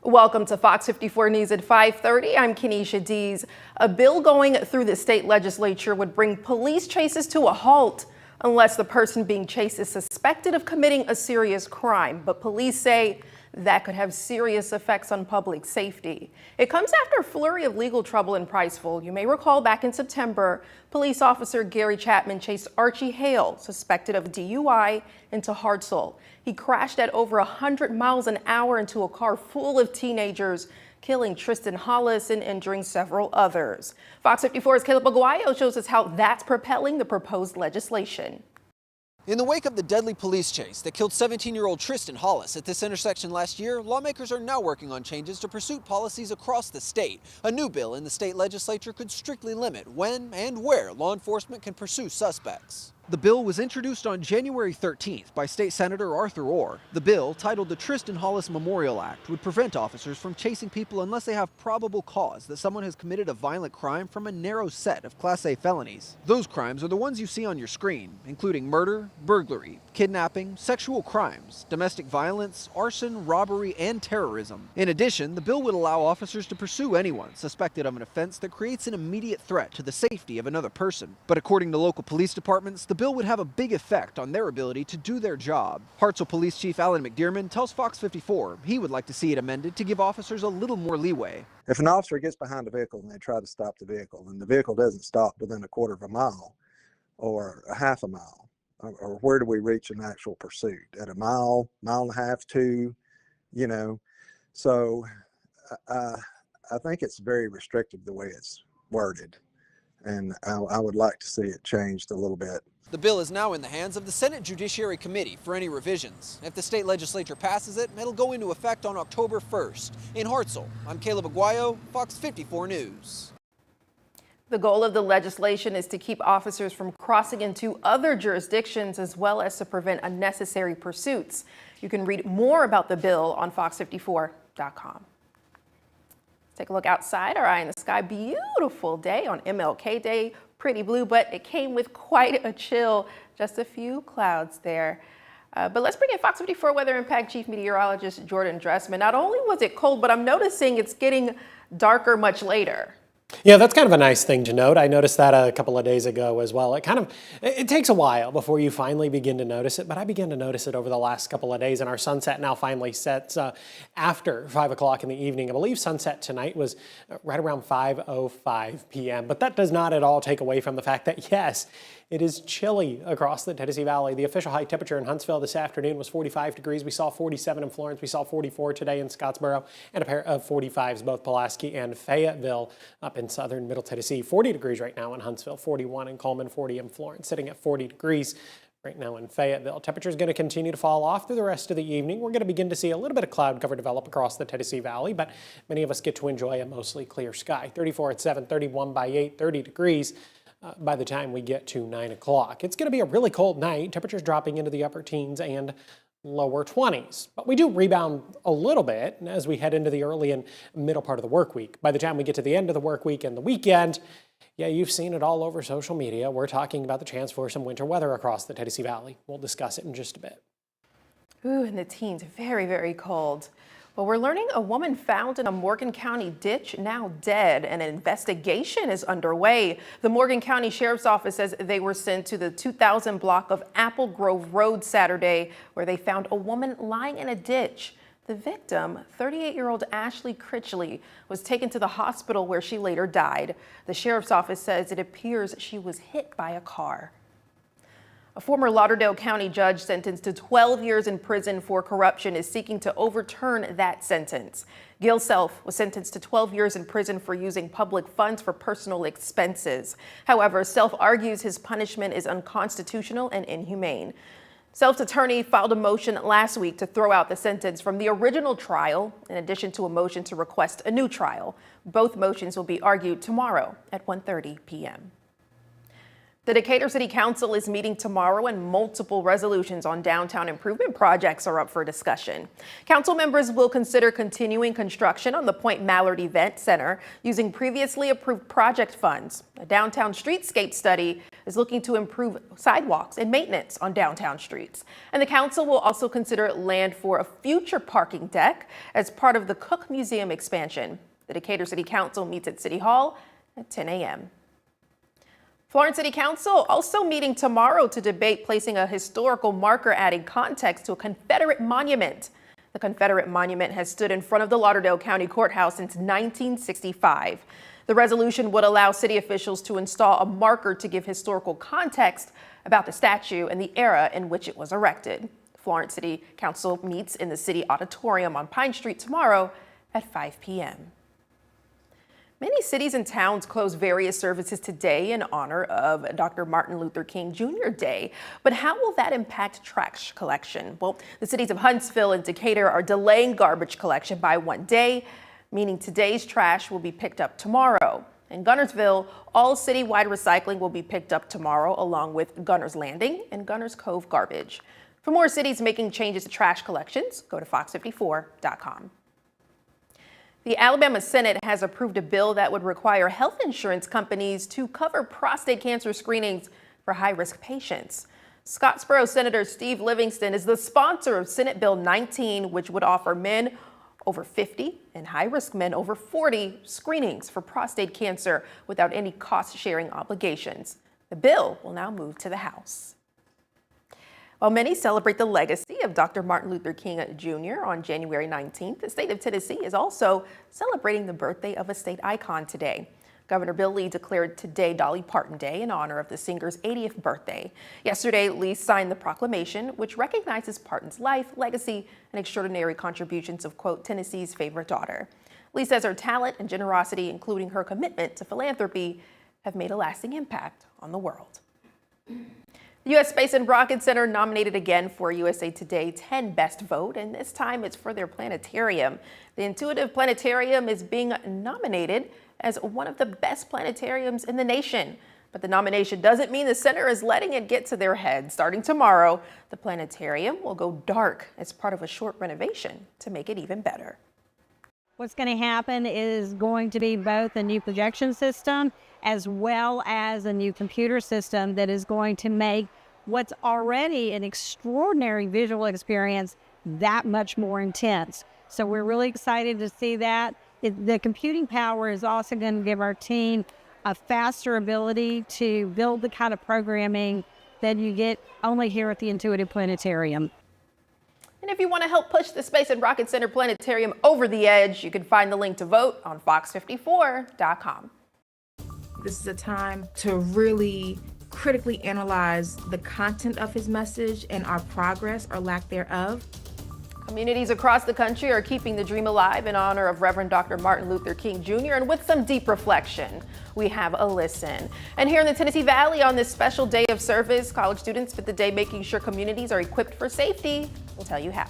Welcome to Fox 54 News at 5:30. I'm Kenesha Dees. A bill going through the state legislature would bring police chases to a halt unless the person being chased is suspected of committing a serious crime. But police say that could have serious effects on public safety. It comes after a flurry of legal trouble in Priceville. You may recall back in September, police officer Gary Chapman chased Archie Hale, suspected of DUI, into Hartselle. He crashed at over 100 miles an hour into a car full of teenagers, killing Tristan Hollis and injuring several others. Fox 54's Caleb Aguayo shows us how that's propelling the proposed legislation. In the wake of the deadly police chase that killed 17-year-old Tristan Hollis at this intersection last year, lawmakers are now working on changes to pursuit policies across the state. A new bill in the state legislature could strictly limit when and where law enforcement can pursue suspects. The bill was introduced on January 13th by State Senator Arthur Orr. The bill, titled the Tristan Hollis Memorial Act, would prevent officers from chasing people unless they have probable cause that someone has committed a violent crime from a narrow set of Class A felonies. Those crimes are the ones you see on your screen, including murder, burglary, kidnapping, sexual crimes, domestic violence, arson, robbery, and terrorism. In addition, the bill would allow officers to pursue anyone suspected of an offense that creates an immediate threat to the safety of another person. But according to local police departments, the bill would have a big effect on their ability to do their job. Hartselle Police Chief Alan McDearman tells Fox 54 he would like to see it amended to give officers a little more leeway. If an officer gets behind a vehicle and they try to stop the vehicle and the vehicle doesn't stop within a quarter of a mile or a half a mile, or where do we reach an actual pursuit? At a mile, mile and a half, 2, So I think it's very restrictive the way it's worded, and I would like to see it changed a little bit. The bill is now in the hands of the Senate Judiciary Committee for any revisions. If the state legislature passes it, it'll go into effect on October 1st. In Hartselle, I'm Caleb Aguayo, Fox 54 News. The goal of the legislation is to keep officers from crossing into other jurisdictions as well as to prevent unnecessary pursuits. You can read more about the bill on fox54.com. Take a look outside, our eye in the sky. Beautiful day on MLK Day. Pretty blue, but it came with quite a chill. Just a few clouds there. But let's bring in Fox 54 Weather Impact Chief Meteorologist Jordan Dressman. Not only was it cold, but I'm noticing it's getting darker much later. Yeah, that's kind of a nice thing to note. I noticed that a couple of days ago as well. It takes a while before you finally begin to notice it, but I began to notice it over the last couple of days, and our sunset now finally sets after 5 o'clock in the evening. I believe sunset tonight was right around 5:05 p.m., but that does not at all take away from the fact that, yes, it is chilly across the Tennessee Valley. The official high temperature in Huntsville this afternoon was 45 degrees. We saw 47 in Florence. We saw 44 today in Scottsboro, and a pair of 45s, both Pulaski and Fayetteville up in southern Middle Tennessee. 40 degrees right now in Huntsville, 41 in Coleman, 40 in Florence, sitting at 40 degrees right now in Fayetteville. Temperature is going to continue to fall off through the rest of the evening. We're going to begin to see a little bit of cloud cover develop across the Tennessee Valley, but many of us get to enjoy a mostly clear sky. 34 at 7, 31 by 8, 30 degrees. By the time we get to 9 o'clock. It's going to be a really cold night. Temperatures dropping into the upper teens and lower 20s. But we do rebound a little bit as we head into the early and middle part of the work week. By the time we get to the end of the work week and the weekend, yeah, you've seen it all over social media. We're talking about the chance for some winter weather across the Tennessee Valley. We'll discuss it in just a bit. Ooh, in the teens, very, very cold. Well, we're learning a woman found in a Morgan County ditch, now dead, and an investigation is underway. The Morgan County Sheriff's Office says they were sent to the 2000 block of Apple Grove Road Saturday, where they found a woman lying in a ditch. The victim, 38-year-old Ashley Critchley, was taken to the hospital where she later died. The Sheriff's Office says it appears she was hit by a car. A former Lauderdale County judge sentenced to 12 years in prison for corruption is seeking to overturn that sentence. Gil Self was sentenced to 12 years in prison for using public funds for personal expenses. However, Self argues his punishment is unconstitutional and inhumane. Self's attorney filed a motion last week to throw out the sentence from the original trial, in addition to a motion to request a new trial. Both motions will be argued tomorrow at 1:30 p.m. The Decatur City Council is meeting tomorrow and multiple resolutions on downtown improvement projects are up for discussion. Council members will consider continuing construction on the Point Mallard Event Center using previously approved project funds. A downtown streetscape study is looking to improve sidewalks and maintenance on downtown streets. And the council will also consider land for a future parking deck as part of the Cook Museum expansion. The Decatur City Council meets at City Hall at 10 a.m. Florence City Council also meeting tomorrow to debate placing a historical marker adding context to a Confederate monument. The Confederate monument has stood in front of the Lauderdale County Courthouse since 1965. The resolution would allow city officials to install a marker to give historical context about the statue and the era in which it was erected. Florence City Council meets in the City Auditorium on Pine Street tomorrow at 5 p.m. Many cities and towns close various services today in honor of Dr. Martin Luther King Jr. Day. But how will that impact trash collection? Well, the cities of Huntsville and Decatur are delaying garbage collection by 1 day, meaning today's trash will be picked up tomorrow. In Gunnersville, all citywide recycling will be picked up tomorrow, along with Gunners Landing and Gunners Cove garbage. For more cities making changes to trash collections, go to FOX54.com. The Alabama Senate has approved a bill that would require health insurance companies to cover prostate cancer screenings for high-risk patients. Scottsboro Senator Steve Livingston is the sponsor of Senate Bill 19, which would offer men over 50 and high-risk men over 40 screenings for prostate cancer without any cost-sharing obligations. The bill will now move to the House. While many celebrate the legacy of Dr. Martin Luther King Jr. on January 19th, the state of Tennessee is also celebrating the birthday of a state icon today. Governor Bill Lee declared today Dolly Parton Day in honor of the singer's 80th birthday. Yesterday, Lee signed the proclamation, which recognizes Parton's life, legacy, and extraordinary contributions of, quote, Tennessee's favorite daughter. Lee says her talent and generosity, including her commitment to philanthropy, have made a lasting impact on the world. The U.S. Space and Rocket Center nominated again for USA Today 10 Best Vote, and this time it's for their planetarium. The Intuitive Planetarium is being nominated as one of the best planetariums in the nation. But the nomination doesn't mean the center is letting it get to their head. Starting tomorrow, the planetarium will go dark as part of a short renovation to make it even better. What's going to happen is going to be both a new projection system as well as a new computer system that is going to make what's already an extraordinary visual experience that much more intense. So we're really excited to see that. The computing power is also going to give our team a faster ability to build the kind of programming that you get only here at the Intuitive Planetarium. And if you want to help push the Space and Rocket Center Planetarium over the edge, you can find the link to vote on FOX54.com. This is a time to really critically analyze the content of his message and our progress or lack thereof. Communities across the country are keeping the dream alive in honor of Reverend Dr. Martin Luther King Jr. And with some deep reflection, we have a listen. And here in the Tennessee Valley on this special day of service, college students spent the day making sure communities are equipped for safety. We'll tell you how.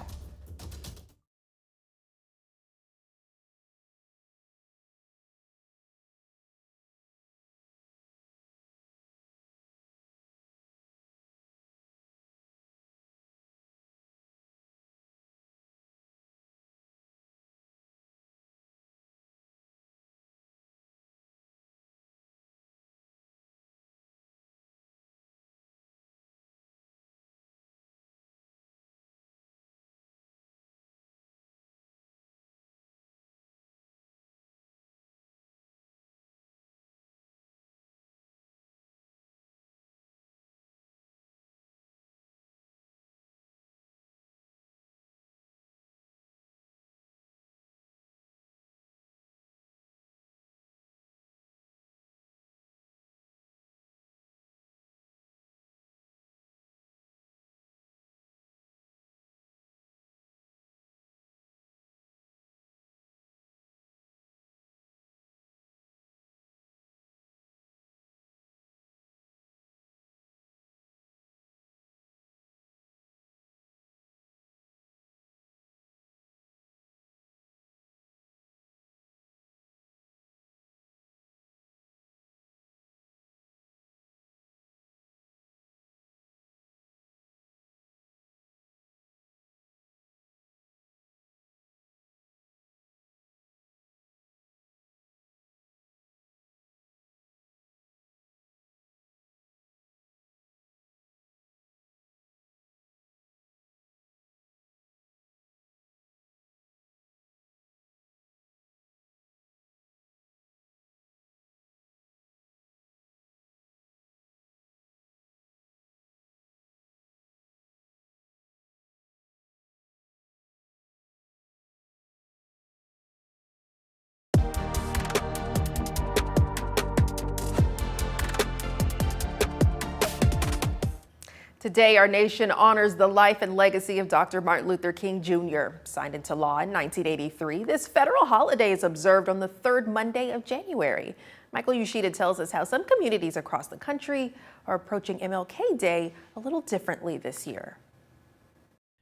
Today, our nation honors the life and legacy of Dr. Martin Luther King Jr. Signed into law in 1983, this federal holiday is observed on the third Monday of January. Michael Yoshida tells us how some communities across the country are approaching MLK Day a little differently this year.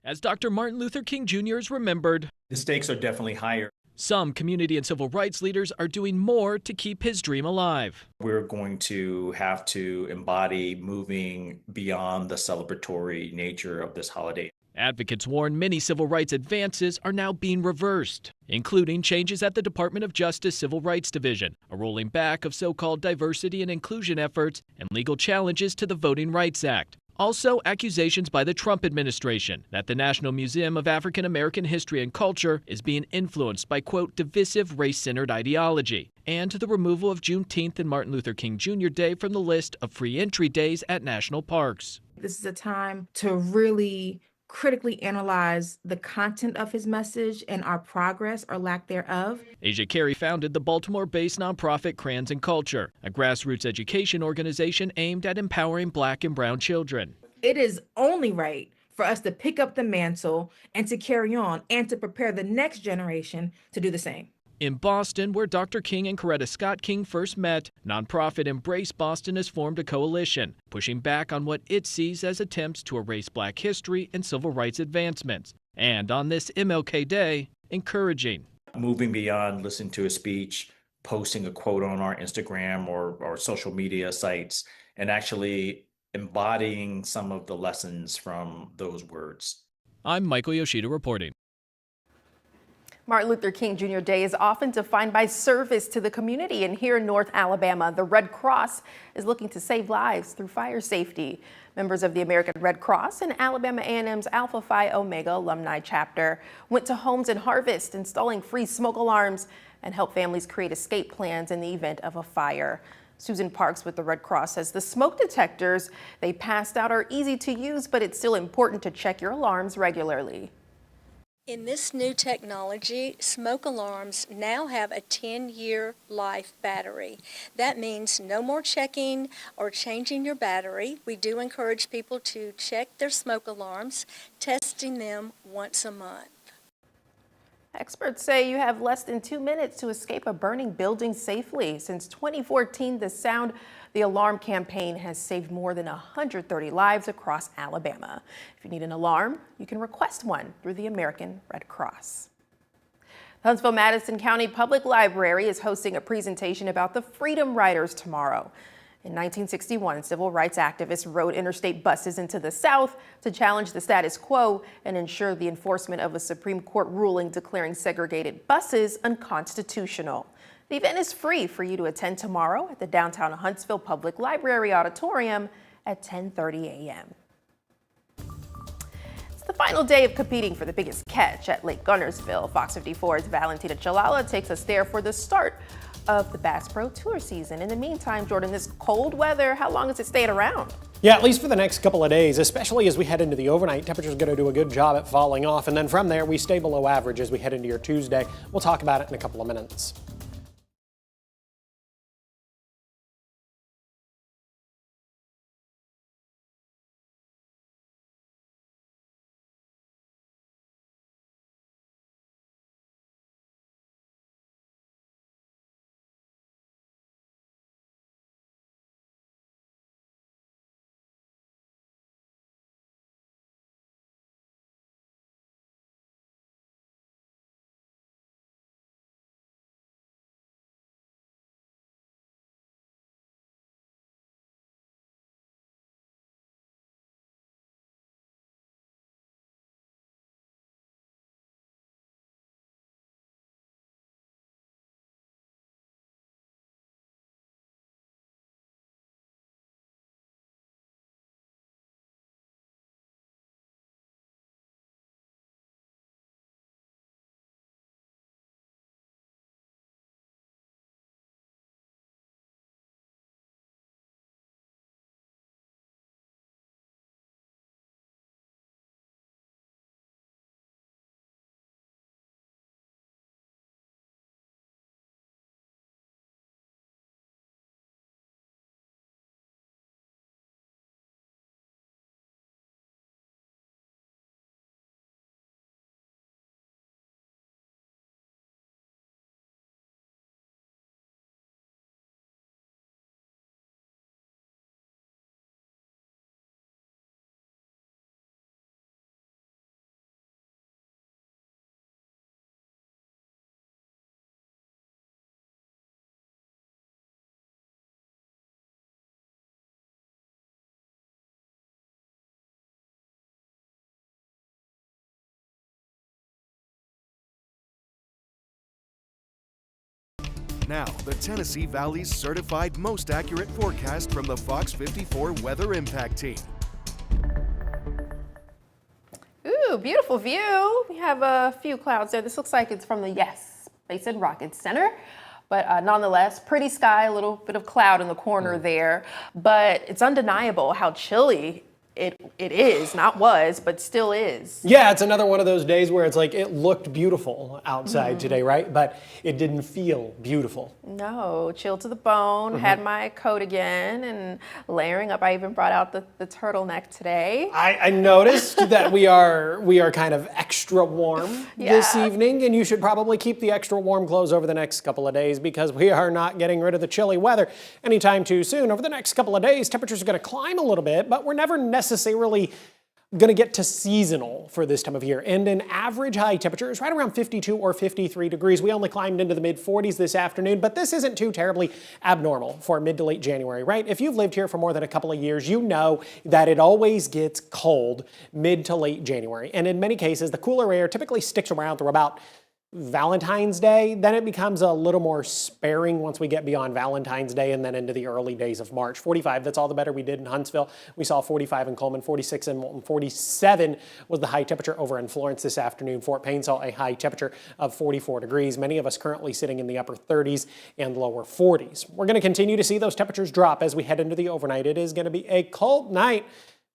As Dr. Martin Luther King Jr. is remembered, the stakes are definitely higher. Some community and civil rights leaders are doing more to keep his dream alive. We're going to have to embody moving beyond the celebratory nature of this holiday. Advocates warn many civil rights advances are now being reversed, including changes at the Department of Justice Civil Rights Division, a rolling back of so-called diversity and inclusion efforts, and legal challenges to the Voting Rights Act. Also, accusations by the Trump administration that the National Museum of African American History and Culture is being influenced by, quote, divisive race-centered ideology, and the removal of Juneteenth and Martin Luther King Jr. Day from the list of free entry days at national parks. This is a time to really critically analyze the content of his message and our progress or lack thereof. Asia Carey founded the Baltimore-based nonprofit Crayons and Culture, a grassroots education organization aimed at empowering Black and brown children. It is only right for us to pick up the mantle and to carry on and to prepare the next generation to do the same. In Boston, where Dr. King and Coretta Scott King first met, nonprofit Embrace Boston has formed a coalition, pushing back on what it sees as attempts to erase Black history and civil rights advancements. And on this MLK Day, encouraging. Moving beyond listening to a speech, posting a quote on our Instagram or social media sites, and actually embodying some of the lessons from those words. I'm Michael Yoshida reporting. Martin Luther King Jr. Day is often defined by service to the community, and here in North Alabama, the Red Cross is looking to save lives through fire safety. Members of the American Red Cross and Alabama A&M's Alpha Phi Omega alumni chapter went to homes in Harvest, installing free smoke alarms and help families create escape plans in the event of a fire. Susan Parks with the Red Cross says the smoke detectors they passed out are easy to use, but it's still important to check your alarms regularly. In this new technology, smoke alarms now have a 10-year life battery. That means no more checking or changing your battery. We do encourage people to check their smoke alarms, testing them once a month. Experts say you have less than 2 minutes to escape a burning building safely. Since 2014, the Sound the Alarm campaign has saved more than 130 lives across Alabama. If you need an alarm, you can request one through the American Red Cross. The Huntsville-Madison County Public Library is hosting a presentation about the Freedom Riders tomorrow. In 1961, civil rights activists rode interstate buses into the South to challenge the status quo and ensure the enforcement of a Supreme Court ruling declaring segregated buses unconstitutional. The event is free for you to attend tomorrow at the downtown Huntsville Public Library Auditorium at 10:30 a.m. It's the final day of competing for the biggest catch at Lake Gunnersville. FOX54's Valentina Chalala takes us there for the start of the Bass Pro Tour season. In the meantime, Jordan, this cold weather, how long is it staying around? Yeah, at least for the next couple of days, especially as we head into the overnight. Temperature's going to do a good job at falling off, and then from there we stay below average as we head into your Tuesday. We'll talk about it in a couple of minutes. Now, the Tennessee Valley's certified most accurate forecast from the Fox 54 Weather Impact Team. Ooh, beautiful view. We have a few clouds there. This looks like it's from the Space and Rocket Center. But nonetheless, pretty sky, a little bit of cloud in the corner there. But it's undeniable how chilly it is, not was, but still is. Yeah, it's another one of those days where it's like it looked beautiful outside today, right? But it didn't feel beautiful. No, chill to the bone, had my coat again and layering up. I even brought out the turtleneck today. I noticed that we are kind of extra warm this evening, and you should probably keep the extra warm clothes over the next couple of days because we are not getting rid of the chilly weather anytime too soon. Over the next couple of days, temperatures are going to climb a little bit, but we're never necessarily going to get to seasonal for this time of year. And an average high temperature is right around 52 or 53 degrees. We only climbed into the mid 40s this afternoon, but this isn't too terribly abnormal for mid to late January, right? If you've lived here for more than a couple of years, you know that it always gets cold mid to late January. And in many cases, the cooler air typically sticks around through about Valentine's Day. Then it becomes a little more sparing once we get beyond Valentine's Day and then into the early days of March. 45, that's all the better we did in Huntsville. We saw 45 in Coleman, 46 in Moulton, 47 was the high temperature over in Florence this afternoon. Fort Payne saw a high temperature of 44 degrees. Many of us currently sitting in the upper 30s and lower 40s. We're going to continue to see those temperatures drop as we head into the overnight. It is going to be a cold night.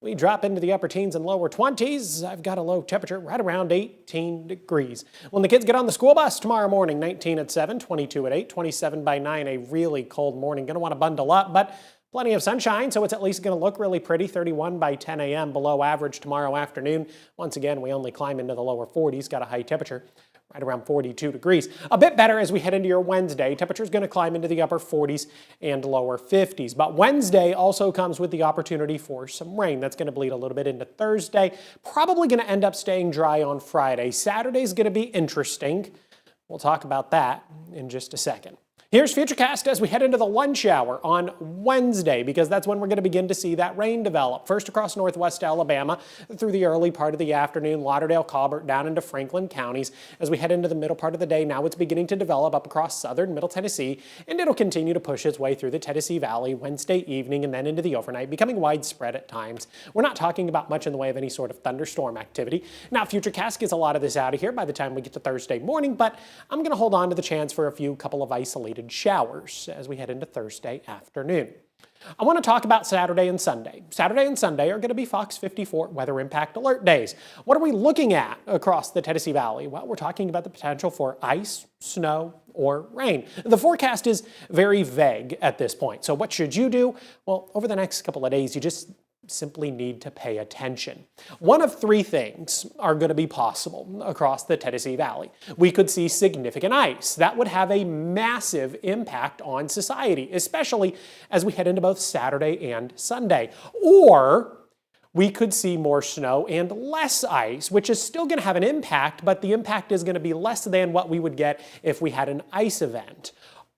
We drop into the upper teens and lower 20s. I've got a low temperature right around 18 degrees. When the kids get on the school bus tomorrow morning, 19 at 7, 22 at 8, 27 by 9, a really cold morning. Going to want to bundle up, but plenty of sunshine, so it's at least going to look really pretty. 31 by 10 a.m. below average tomorrow afternoon. Once again, we only climb into the lower 40s, got a high temperature right around 42 degrees. A bit better as we head into your Wednesday. Temperature's going to climb into the upper 40s and lower 50s. But Wednesday also comes with the opportunity for some rain. That's going to bleed a little bit into Thursday. Probably going to end up staying dry on Friday. Saturday's going to be interesting. We'll talk about that in just a second. Here's Futurecast as we head into the lunch hour on Wednesday, because that's when we're going to begin to see that rain develop. First across northwest Alabama through the early part of the afternoon, Lauderdale, Colbert, down into Franklin counties. As we head into the middle part of the day, now it's beginning to develop up across southern Middle Tennessee, and it'll continue to push its way through the Tennessee Valley Wednesday evening and then into the overnight, becoming widespread at times. We're not talking about much in the way of any sort of thunderstorm activity. Now, Futurecast gets a lot of this out of here by the time we get to Thursday morning, but I'm going to hold on to the chance for a couple of isolated showers as we head into Thursday afternoon. I want to talk about Saturday and Sunday. Saturday and Sunday are going to be Fox 54 Weather Impact Alert days. What are we looking at across the Tennessee Valley? Well, we're talking about the potential for ice, snow, or rain. The forecast is very vague at this point. So what should you do? Well, over the next couple of days, you just simply need to pay attention. One of three things are going to be possible across the Tennessee Valley. We could see significant ice. That would have a massive impact on society, especially as we head into both Saturday and Sunday. Or we could see more snow and less ice, which is still going to have an impact, but the impact is going to be less than what we would get if we had an ice event.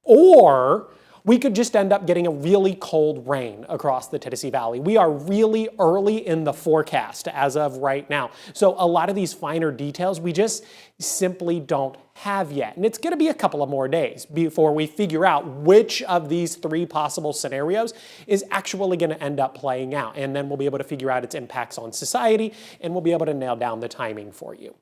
Or we could just end up getting a really cold rain across the Tennessee Valley. We are really early in the forecast as of right now. So a lot of these finer details we just simply don't have yet. And it's going to be a couple of more days before we figure out which of these three possible scenarios is actually going to end up playing out. And then we'll be able to figure out its impacts on society, and we'll be able to nail down the timing for you.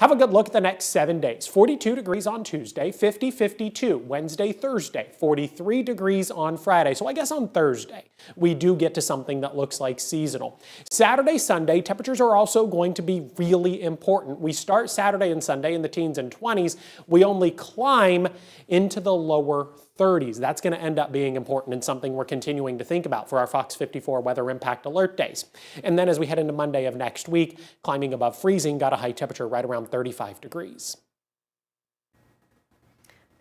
Have a good look at the next 7 days. 42 degrees on Tuesday, 50, 52 Wednesday, Thursday, 43 degrees on Friday. So I guess on Thursday, we do get to something that looks like seasonal. Saturday, Sunday, temperatures are also going to be really important. We start Saturday and Sunday in the teens and 20s. We only climb into the lower 30s. That's going to end up being important and something we're continuing to think about for our Fox 54 Weather Impact Alert days. And then as we head into Monday of next week, climbing above freezing, got a high temperature right around 35 degrees.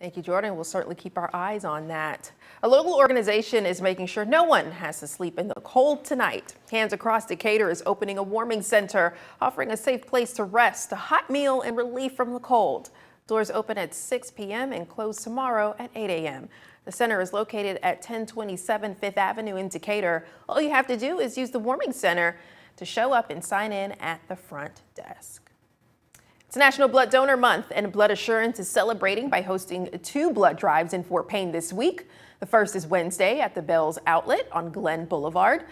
Thank you, Jordan. We'll certainly keep our eyes on that. A local organization is making sure no one has to sleep in the cold tonight. Hands Across Decatur is opening a warming center, offering a safe place to rest, a hot meal, and relief from the cold. Doors open at 6 p.m. and close tomorrow at 8 a.m. The center is located at 1027 5th Avenue in Decatur. All you have to do is use the warming center to show up and sign in at the front desk. It's National Blood Donor Month, and Blood Assurance is celebrating by hosting 2 blood drives in Fort Payne this week. The first is Wednesday at the Bell's Outlet on Glen Boulevard.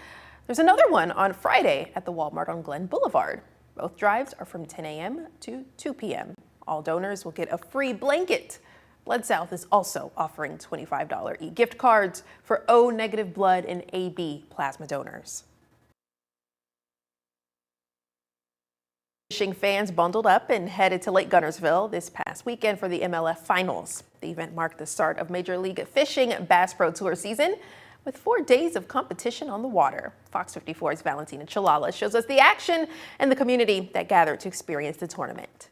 There's another one on Friday at the Walmart on Glen Boulevard. Both drives are from 10 a.m. to 2 p.m. All donors will get a free blanket. Blood South is also offering $25 e-gift cards for O-negative blood and AB plasma donors. Fishing fans bundled up and headed to Lake Guntersville this past weekend for the MLF Finals. The event marked the start of Major League Fishing Bass Pro Tour season with 4 days of competition on the water. Fox 54's Valentina Chalala shows us the action and the community that gathered to experience the tournament.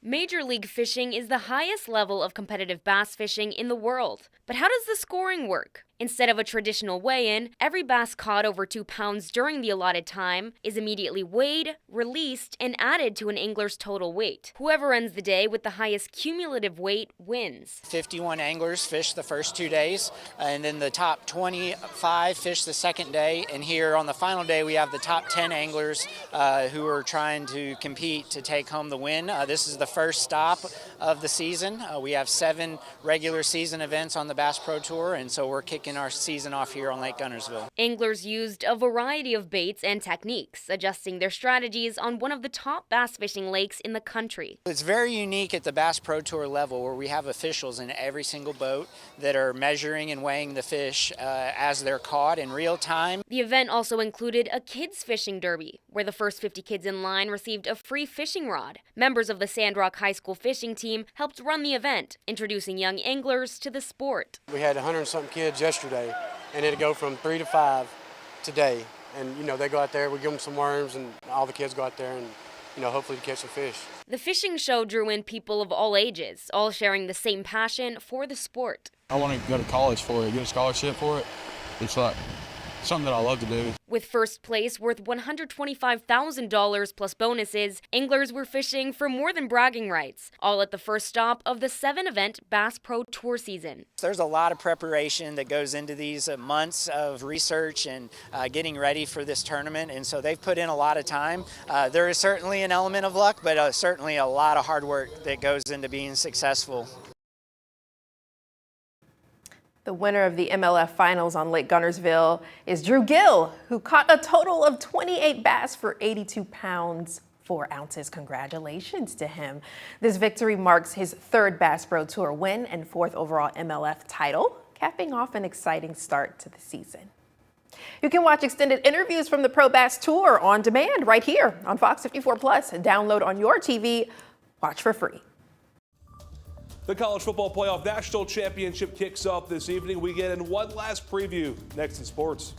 Major League Fishing is the highest level of competitive bass fishing in the world. But how does the scoring work? Instead of a traditional weigh-in, every bass caught over 2 pounds during the allotted time is immediately weighed, released, and added to an angler's total weight. Whoever ends the day with the highest cumulative weight wins. 51 anglers fish the first 2 days, and then the top 25 fish the second day. And here on the final day, we have the top 10 anglers who are trying to compete to take home the win. This is the first stop of the season. We have 7 regular season events on the Bass Pro Tour, and so we're kicking our season off here on Lake Guntersville. Anglers used a variety of baits and techniques, adjusting their strategies on one of the top bass fishing lakes in the country. It's very unique at the Bass Pro Tour level, where we have officials in every single boat that are measuring and weighing the fish as they're caught in real time. The event also included a kids fishing derby, where the first 50 kids in line received a free fishing rod. Members of the Sandrock High School fishing team helped run the event, introducing young anglers to the sport. We had 100-something kids yesterday, and it'll go from 3 to 5 today. And, they go out there, we give them some worms, and all the kids go out there and, hopefully to catch some fish. The fishing show drew in people of all ages, all sharing the same passion for the sport. I want to go to college for it, get a scholarship for it. It's like something that I love to do. With first place worth $125,000 plus bonuses, anglers were fishing for more than bragging rights, all at the first stop of the 7-event Bass Pro Tour season. There's a lot of preparation that goes into these months of research and getting ready for this tournament, and so they've put in a lot of time. There is certainly an element of luck, but certainly a lot of hard work that goes into being successful. The winner of the MLF Finals on Lake Guntersville is Drew Gill, who caught a total of 28 bass for 82 pounds, 4 ounces. Congratulations to him. This victory marks his 3rd Bass Pro Tour win and 4th overall MLF title, capping off an exciting start to the season. You can watch extended interviews from the Pro Bass Tour on demand right here on Fox 54 Plus. Download on your TV, watch for free. The College Football Playoff National Championship kicks off this evening. We get in one last preview next in sports.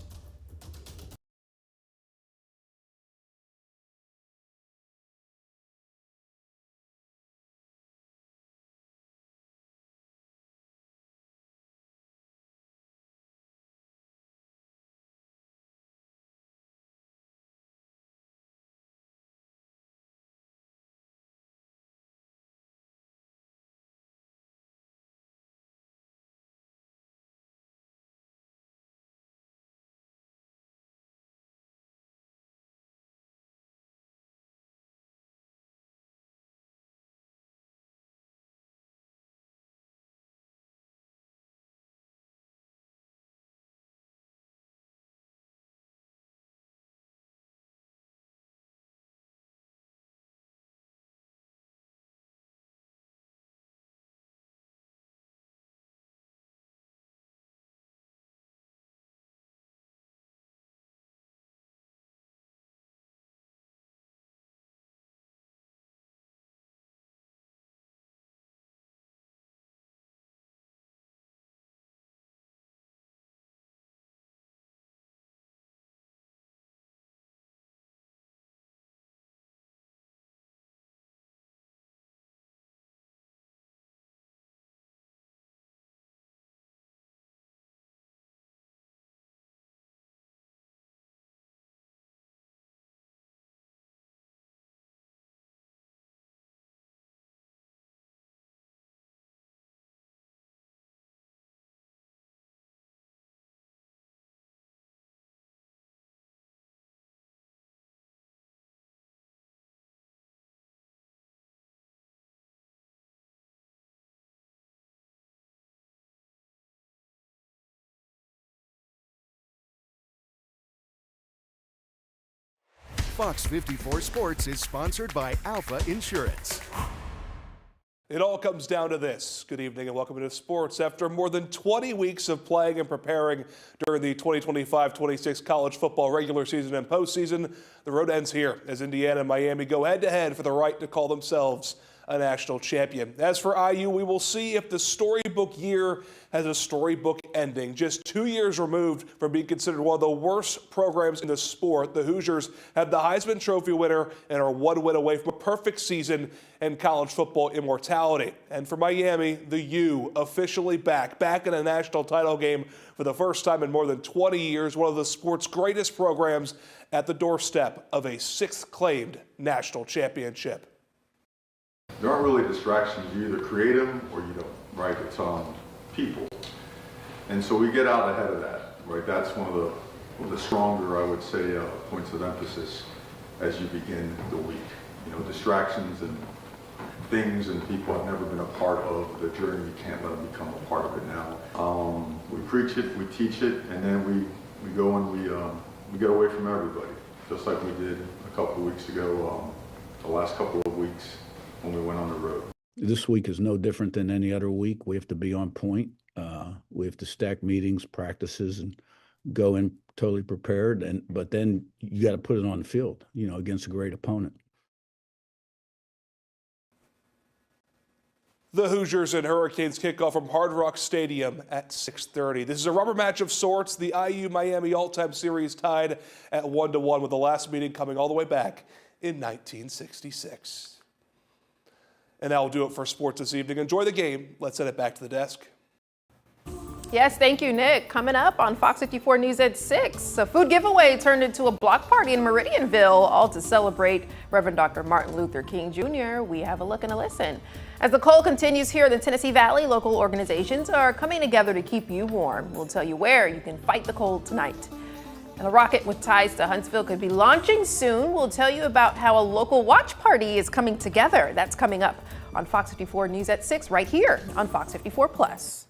Fox 54 Sports is sponsored by Alpha Insurance. It all comes down to this. Good evening and welcome to sports. After more than 20 weeks of playing and preparing during the 2025-26 college football regular season and postseason, the road ends here as Indiana and Miami go head-to-head for the right to call themselves a national champion. As for IU, we will see if the storybook year has a storybook ending. Just 2 years removed from being considered one of the worst programs in the sport, the Hoosiers have the Heisman Trophy winner and are 1 win away from a perfect season and college football immortality. And for Miami, the U officially back in a national title game for the first time in more than 20 years, one of the sport's greatest programs at the doorstep of a 6th claimed national championship. There aren't really distractions. You either create them or you don't, right? It's people. And so we get out ahead of that, right? That's one of the stronger, I would say, points of emphasis as you begin the week. You know, distractions and things and people have never been a part of the journey. You can't let them become a part of it now. We preach it, we teach it, and then we go and we get away from everybody, just like we did a couple of weeks ago, the last couple of weeks when we went on the road. This week is no different than any other week. We have to be on point. We have to stack meetings, practices, and go in totally prepared. But then you got to put it on the field, you know, against a great opponent. The Hoosiers and Hurricanes kick off from Hard Rock Stadium at 6:30. This is a rubber match of sorts. The IU-Miami all-time series tied at 1-1 with the last meeting coming all the way back in 1966. And that will do it for sports this evening. Enjoy the game. Let's send it back to the desk. Yes, thank you, Nick. Coming up on Fox 54 News at 6, a food giveaway turned into a block party in Meridianville, all to celebrate Reverend Dr. Martin Luther King Jr. We have a look and a listen. As the cold continues here in the Tennessee Valley, local organizations are coming together to keep you warm. We'll tell you where you can fight the cold tonight. And a rocket with ties to Huntsville could be launching soon. We'll tell you about how a local watch party is coming together. That's coming up on Fox 54 News at 6 right here on Fox 54 Plus.